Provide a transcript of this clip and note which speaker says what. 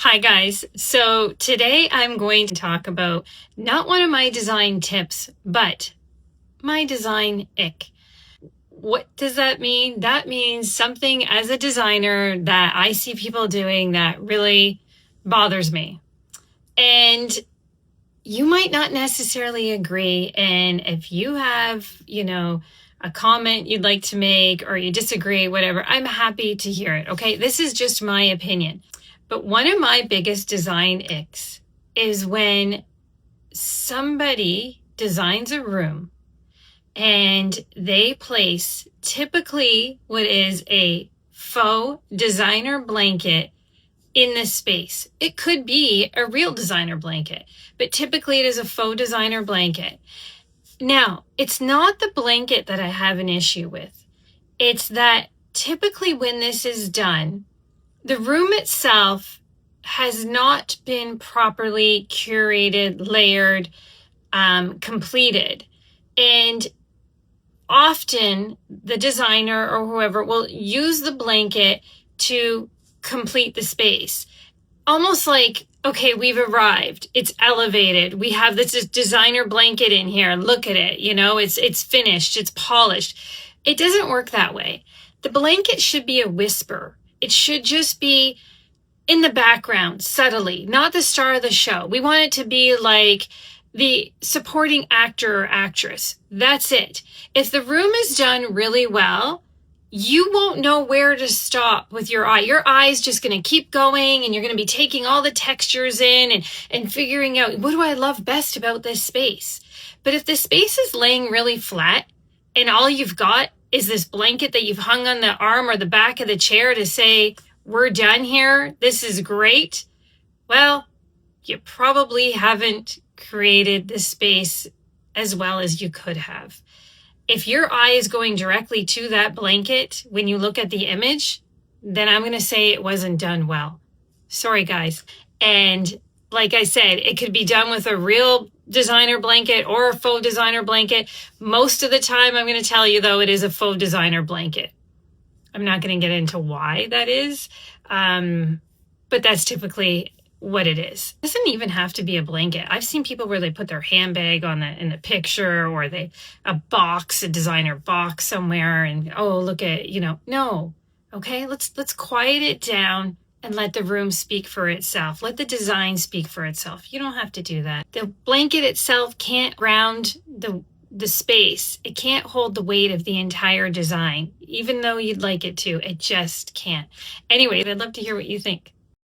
Speaker 1: Hi guys. So today I'm going to talk about not one of my design tips, but my design ick. What does that mean? That means something as a designer that I see people doing that really bothers me. And you might not necessarily agree. And if you have, a comment you'd like to make or you disagree, whatever, I'm happy to hear it. Okay. This is just my opinion. But one of my biggest design icks is when somebody designs a room and they place typically what is a faux designer blanket in the space. It could be a real designer blanket, but typically it is a faux designer blanket. Now, it's not the blanket that I have an issue with. It's that typically when this is done, the room itself has not been properly curated, layered, completed. And often the designer or whoever will use the blanket to complete the space. Almost like, okay, we've arrived. It's elevated. We have this designer blanket in here. Look at it. It's finished. It's polished. It doesn't work that way. The blanket should be a whisper. It should just be in the background, subtly, not the star of the show. We want it to be like the supporting actor or actress. That's it. If the room is done really well, you won't know where to stop with your eye. Your eye is just going to keep going and you're going to be taking all the textures in and figuring out, what do I love best about this space? But if the space is laying really flat and all you've got is this blanket that you've hung on the arm or the back of the chair to say, we're done here, this is great, well, you probably haven't created the space as well as you could have. If your eye is going directly to that blanket when you look at the image, then I'm going to say it wasn't done well. Sorry, guys. And like I said, it could be done with a real designer blanket or a faux designer blanket. Most of the time, I'm going to tell you, though, it is a faux designer blanket. I'm not going to get into why that is, but that's typically what it is. It doesn't even have to be a blanket. I've seen people where they put their handbag in the picture, or a designer box somewhere, and look at, no. Okay, let's quiet it down and let the room speak for itself. Let the design speak for itself. You don't have to do that. The blanket itself can't ground the space. It can't hold the weight of the entire design. Even though you'd like it to, it just can't. Anyway, I'd love to hear what you think.